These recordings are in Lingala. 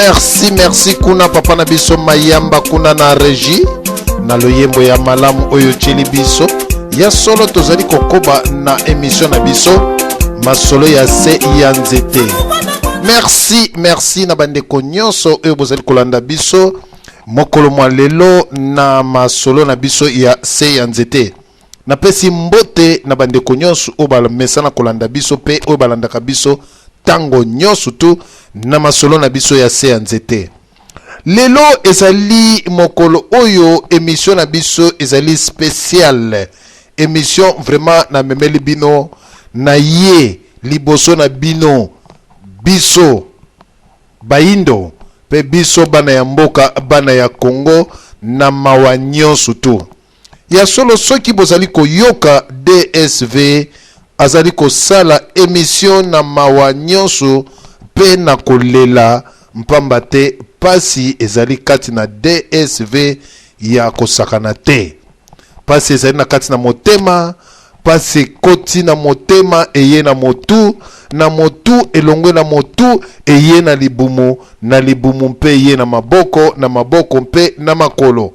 Merci kuna papa na biso mayamba kuna na régie na loyembo ya malamu oyo cheli biso ya solo tozali kokoba na émission na biso masolo ya se ya nzete. Merci na bandeko nyonso oyo bozali kolanda biso mokolo mwa lelo na masolo na biso ya se ya nzete. Na pesi mbote na bandeko nyonso oyo balamesana kolanda biso pe oyo balandaka biso tango nyonso tu na masolo na biso ya se ya nzete. Lelo ezali mokolo oyo émission na biso ezali spécial. Émission vraiment na memeli bino na ye liboso na bino biso baindo pe biso bana ya mboka bana ya Congo na mawa nyonso tu. Ya solo soki bozali koyoka DSV azali kosala émission na mawa nyonso pe na kolela mpamba te pasi ezali kati na DSV ya kosakana te. Pasi ezali na kati na motema, pasi koti na motema eye na motu elongwe na motu eye na libumu mpe eye na maboko mpe na makolo.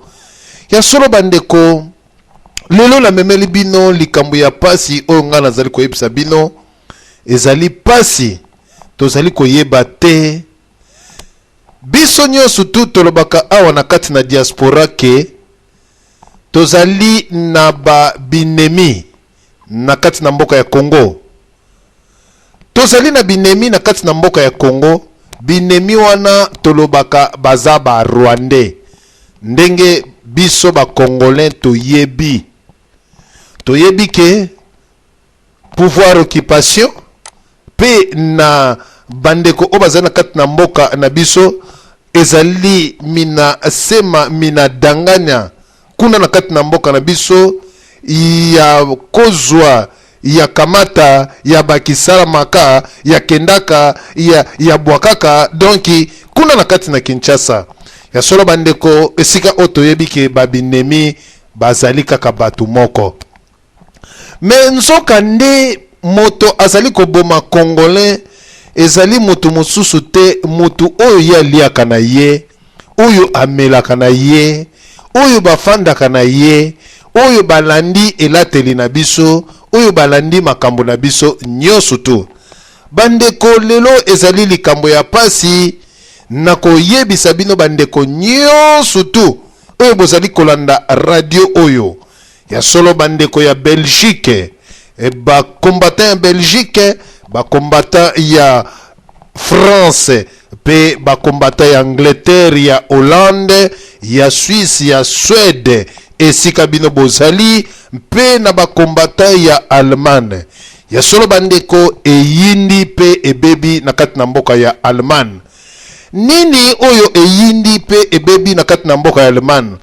Ya solo bandeko lelo la memeli bino likambo ya pasi oyo nga nazali koyebisa bino ezali pasi tozali koyeba te. Biso nyonso tu tolobaka awa na kati na diaspora ke tozali na binemi na kati na mboka ya Congo. Tozali na binemi na kati na mboka ya Congo. Binemi wana tolobaka baza ba Rwandais. Ndenge biso ba Congolais toyebi ke pouvoir occupation pe na bandeko o bazana kati na mboka na biso ezali mina danganya kuna na kati na mboka na biso ya kozwa ya kamata ya bakisala maka ya kendaka ya bwakaka donki kuna na kati na Kinshasa. Ya solo bandeko esika otoyebi ke babinemi bazali kaka batu moko. Me nzoka nde moto azali koboma Congolais ezali moto mosusu te, moto oyo ya liaka na ye, oyo amelaka na ye, oyo bafandaka na ye, oyo balandi elateli na biso, oyo balandi makambo na biso nyonso tu. Bandeko lelo ezali likambo ya pasi na koyebisa bino bandeko nyonso tu oyo bozali kolanda radio oyo. Ya solo bandeko ya Belgique, ba combattant ya Belgique, ba combattant ya France, pe ba combattant ya Angleterre, ya Hollande, ya Suisse, ya Suède, esika bino bozali, pe na ba combattant ya Allemagne. Ya solo bandeko eyindi pe ebebi na kati na mboka ya Allemagne. Nini oyo eyindi pe ebebi na kati na mboka ya Allemagne?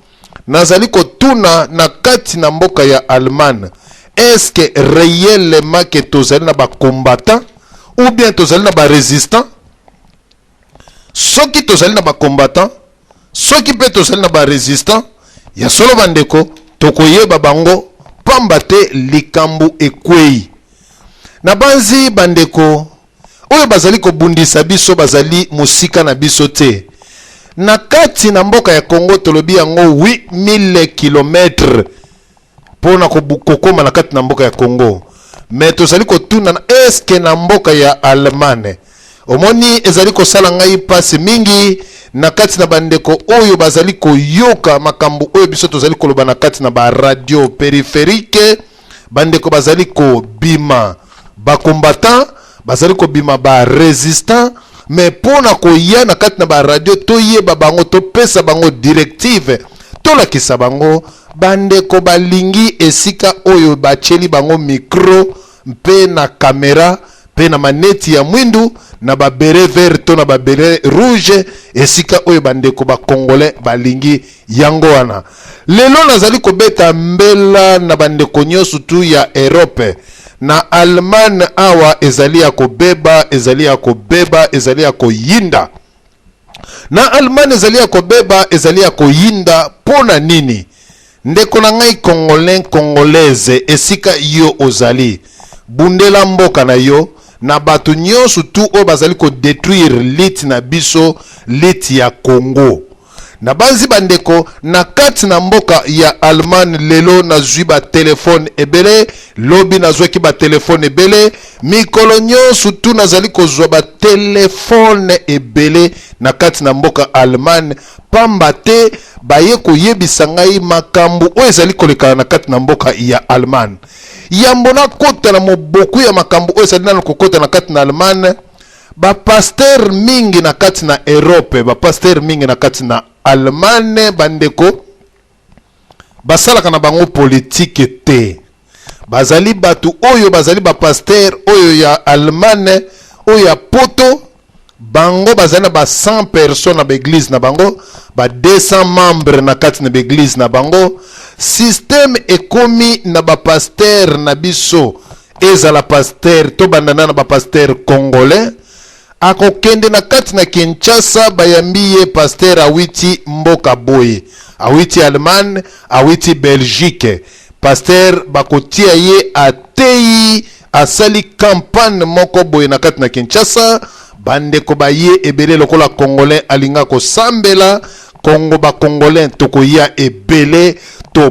Nazali kotuna na kati na mboka ya Allemagne. Est-ce que réellement que tozali na ba combattant ou bien tozali na ba résistant? Soki tozali na ba combattant, soki pe tozali na ba résistant, ya solo bandeko tokoyeba bango pamba te likambo ekwei. Na banzi bandeko oyo bazali kobundisa biso bazali musika na biso te. Na kati na mboka ya Congo tolobi yango 8000 km pona kokoma na kati na mboka ya Congo. Mais tozali kotuna eske na mboka ya Allemagne. Omoni ezali kosala ngai pasi mingi na kati na bandeko oyo bazali koyoka makambo oyo biso tozali koloba na kati na ba radio périphérique. Bandeko bazali ko bima ba combattant, bazali ko bima ba résistant. Mais pona koya na kati na ba radio toyeba bango to pesa bango directive tolakisa bango bandeko balingi esika oyo bacheli bango micro mpe na kamera pe na maneti ya mwindu na ba beret vert to na ba beret rouge esika oyo bandeko ba Congolais balingi yango wana. Lelo nazali kobeta mbela na bandeko nyonso tu ya Europe. Na Allemagne awa ezali ya kobeba, ezali ya kobeba, ezali ya koyinda. Na Allemagne ezali ya kobeba, ezali ya koyinda pona nini? Ndeko na ngai Congolais, Congolaise, esika yo ozali. Bundela mboka na yo, na bato nyonso tu oyo bazali ko détruire liti na biso, liti ya Congo. Na banzi bandeko, na kati na mboka ya Allemagne lelo nazwi ba telefone ebele, lobi nazwaki ba telefone ebele, mikolo nyonso tu nazali kozwa ba telefone ebele na kati na mboka Allemagne, pamba te baye koyebisa ngai makambo oyo ezali kolekana na kati na mboka ya Allemagne. Yambo na kota na moboku ya makambo oyo ezali na kokota na kati na Allemagne, ba pasteur mingi na kati na Europe, ba pasteur mingi na kati na Allemagne bandeko basalaka na bango politique te. Bazali batu oyo bazali ba pasteur oyo ya Allemagne oyo ya poto, bango bazali na ba 100 personnes na l'église na bango, ba 200 membres na kati na l'église na bango. Système ekomi na ba pasteur na biso ezala pasteur to bandana na ba pasteur congolais. Akokende na kati na Kinshasa bayambiye pasteur awiti mboka boye, awiti Allemagne, awiti Belgique. Pasteur bakotia ye atei asali campagne moko boye na kati na Kinshasa, bandeko baye ebele lokola congolais alinga ko sambela Congo ba congolais tokoya ebele to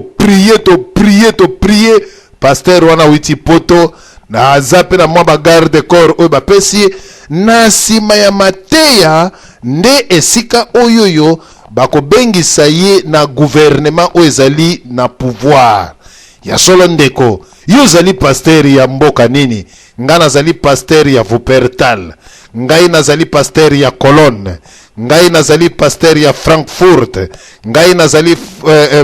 prier pasteur wana witi poto na azape na mwa ba garde corps oyo bapesi na sima ya mateya nde esika oyoyo bakobengisa ye na gouvernement oyo ezali na pouvoir ya solo ndeko. Yo zali pasteur ya mboka nini? Nga nazali pasteur ya Wuppertal, ngai nazali pasteur ya Cologne, ngai nazali pasteur ya Frankfurt, ngai nazali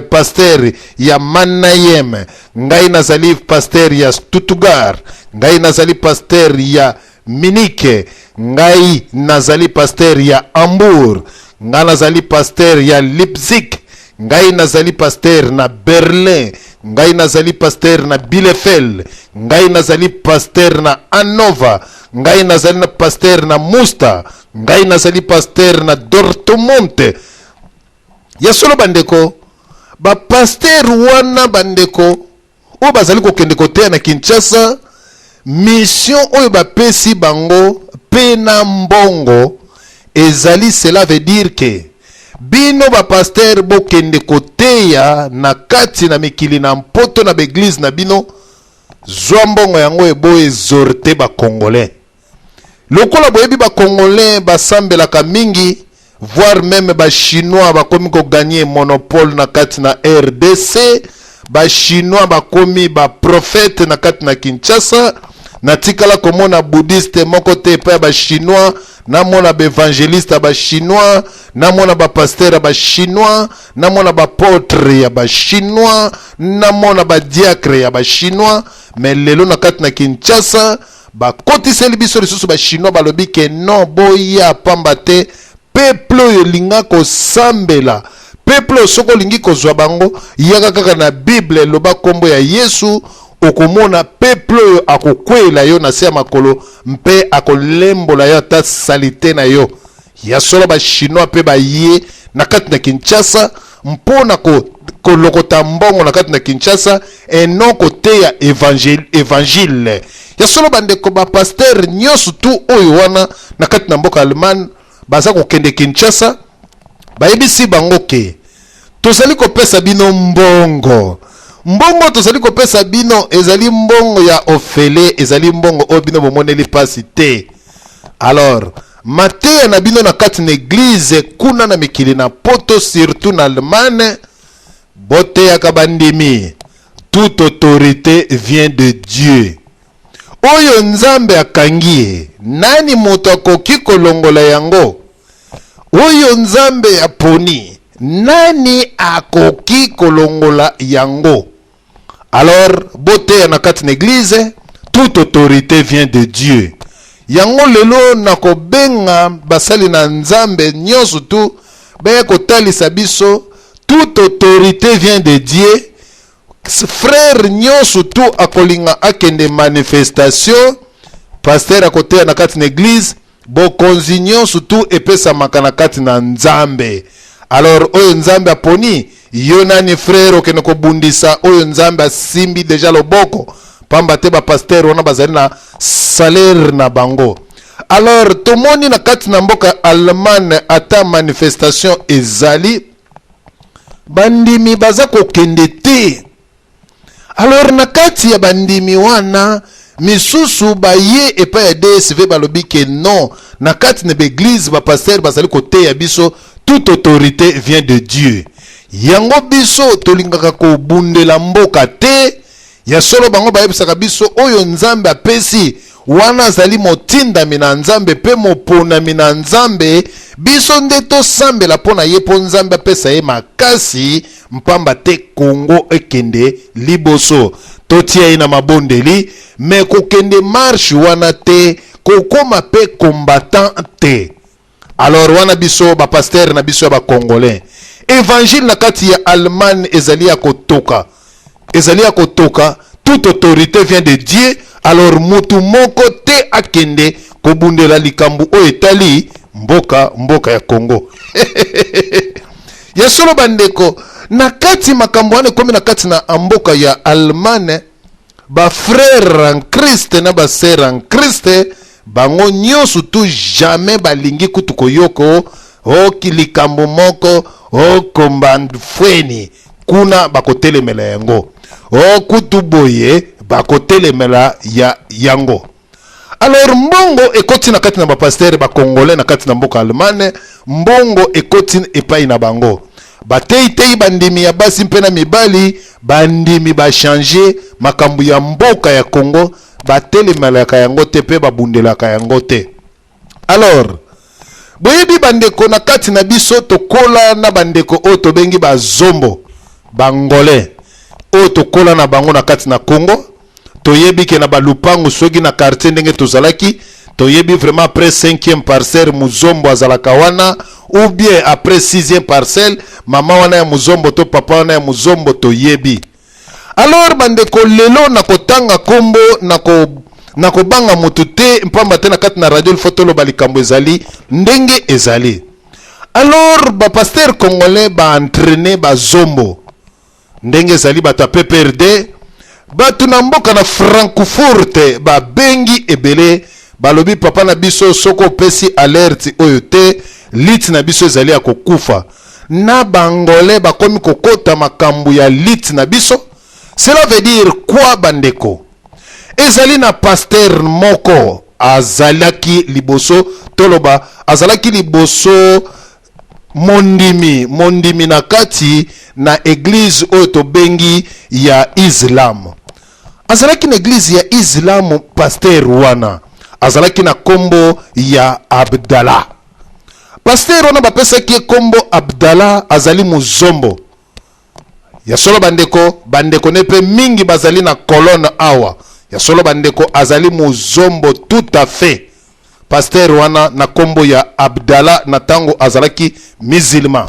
pasteur ya Mannheim, ngai nazali pasteur ya Stuttgart, ngai nazali pasteur ya Munich, ngai nazali pasteur ya Hamburg, ngai nazali pasteur ya Leipzig, ngai nazali pasteur na Berlin, ngai nazali pasteur na Bielefeld, ngai nazali pasteur na Hannover, ngai nazali na pasteur na Münster, ngai nazali pasteur na Dortmund. Ya solo bandeko ba pasteur wana bandeko o bazali ko kende kotea na Kinshasa, mission oyo bapesi bango pena mbongo ezali, cela veut dire que bino ba pasteur bokende koteya na kati na mikili na mpoto na beglise na bino, zwa mbongo yango ebo exhorte ba congolais. Lokola boyebi ba congolais basambelaka mingi, voire même ba chinois bakomi ko gagner monopole na kati na RDC, ba chinois bakomi ba prophète na kati na Kinshasa, na tikala komona bouddhiste moko te pa ba chinois, na mona ba évangéliste ba chinois, na mona ba pasteur ba chinois, na mona ba apôtre ya ba chinois, na mona ba diacre ya ba chinois. Mais lelo na kati na Kinshasa ba kotiseli biso lisusu ba chinois balobi ke non boya pamba te peuple oyo linga ko sambela, peuple soko lingi ko zwa bango yaka kaka na Bible loba kombo ya Yesu, okomona peuple oyo akokwela yo na se ya makolo mpe akolembola yo ata salite na yo. Ya solo ba chinois pe ba ye na kati na Kinshasa mpona kolokota mbongo na kati na Kinshasa eno kote ya évangile. Ya solo bandeko ba pasteur nyonso tu oyo wana na kati na mboka Allemagne baza kokende Kinshasa bayebisi bango ke tozali kopesa bino mbongo. Mbongo tozali kopesa bino ezali mbongo ya ofele, ezali mbongo oyo bino bomoneli pasi te. Alors mateya na bino na kati na église kuna na mikili na poto, surtout na Allemagne, boteya kabandimi. Toute autorité vient de Dieu. Oyo nzambe akangi nani moto akoki kolongola yango? Oyo nzambe aponi nani akoki kolongola yango? Alors boteya na kati na église, toute autorité vient de Dieu. Yango lelo nako benga basali na nzambe nyonso tu be kotalisa biso, toute autorité vient de Dieu. Frère nyonso tu akolinga akende manifestation, pasteur akoteya na kati na église, bokonzi nyonso tu epesa makana kati na nzambe. Alors oyo nzambe aponi yo nani frère okende kobundisa oyo nzambe asimbi deja loboko, pamba te ba pasteur wana bazali na salaire na bango. Alors tomoni na kati na mboka Allemagne ata manifestation ezali bandimi baza kokende te. Alors na kati ya bandimi wana misusu baye epa ya DSV balobi ke non, na kati na l'église ba pasteur bazali kote ya biso, toute autorité vient de Dieu. Yango biso tolingaka ko bundela mboka te, ya solo bango bayebisaka biso oyo nzambe apesi wana zali motinda mina nzambe pe mopona mina nzambe, biso nde tosambela pona ye po nzambe apesa ye makasi mpamba te Congo ekende liboso. Totia ye na mabondeli, me kokende marche wana te, kokoma pe combattant te. Alors wana biso ba pasteur na biso ba congolais, évangile na kati ya Allemagne ezali ya kotoka. Ezali ya kotoka, toute autorité vient de Dieu. Alors mutu moko te akende kobundela likambu o etali mboka ya Congo. Ya solo bandeko, na kati makambo wane komi na kati na mboka ya Allemagne, ba frère en Christ na ba sœur en Christ, bango nyonso tu jamais balingi kutu koyoko o kilikambo moko o kombandfweni kuna bakotelemela yango o kutu boye bakotelemela ya yango. Alors mbongo ekoti na kati na ba pasteur ba congolais na kati na mboka Allemagne, mbongo ekoti epai na bango. Batei bandimi ya basi mpe na mibali, bandimi ba changer makambu ya mboka ya Congo, batelemela ka yango te pe babundela ka yango te. Alors boyebi bandeko na kati na biso tokola na bandeko o tobengi ba zombo bangolais o tokola na bango na kati na Congo. Toyebi ke na balupangu soki na quartier ndenge tozalaki, toyebi vraiment après 5e parcelle muzombo azalaka wana, ou bien après 6e parcelle mama wana ya muzombo to papa wana ya muzombo toyebi. Alors bandeko lelo na kotanga kombo na kobanga mutu te mpamba te na kati na radio fotolo balikambo ezali ndenge ezali. Alors ba pasteur congolais ba entraîner ba zombo ndenge ezali bata PPRD, batu na mboka na Frankfurt ba bengi ebele balobi papa na biso soko pesi alerte oyo te, lit na biso ezali ya kokufa. Na bangolais bakomi kokota makambu ya lit na biso. Cela veut dire quoi bandeko? Ezali na pasteur moko azalaki liboso toloba, azalaki liboso mondimi na kati na église oyo tobengi ya Islam. Azalaki na église ya Islam, pasteur wana azalaki na kombo ya Abdallah. Pasteur wana bapesaki kombo Abdallah, azali muzombo. Ya solo bandeko nepe mingi bazali na colonne awa. Ya solo bandeko azali muzombo tout à fait. Pasteur wana na kombo ya Abdallah na tango azalaki musulman.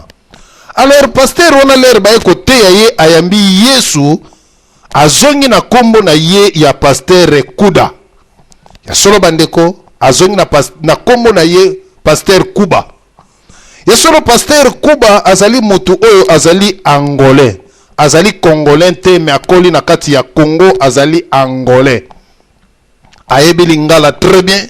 Alors pasteur wana ler baye kote ya ye ayambi Yesu azongi na kombo na ye ya pasteur Kuda. Ya solo bandeko azongi na kombo na ye pasteur Kuba. Ya solo pasteur Kuba azali mutu oyo azali angolais. Azali congolais te me akoli na kati ya Congo, azali angolais. Ayebi lingala très bien,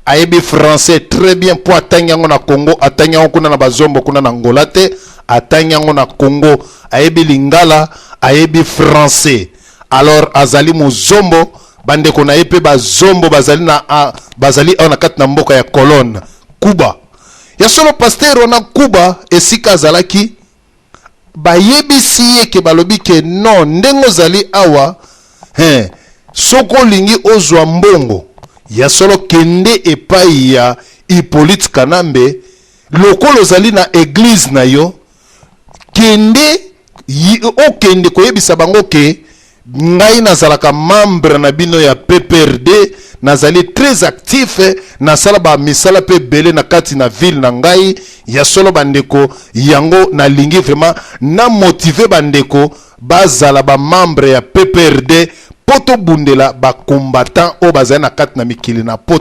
ayebi français très bien po atanyango na Congo, atanyango kuna na bazombo kuna na Angola te, atanyango na Congo, ayebi lingala, ayebi français. Alors azali muzombo, bandeko na yepe bazombo bazali na kati na mboka ya colonne Kuba. Ya solo pasteur wana Kuba esika azalaki bayebisi ye ke balobi ke non ndengo zali awa soko lingi ozwa mbongo ya solo kende epai ya Hippolyte Kanambe lokolo zali na église na yo kende okende koyebisa bango ke ngai nazalaka membre na bino ya PPRD, nazali très actif na sala ba misala pe belé na kati na ville na ngai. Ya solo bandeko yango na lingi vraiment na motiver bandeko bazala ba membre ya PPRD poto bundela ba combattant o bazali na kati na mikili na poto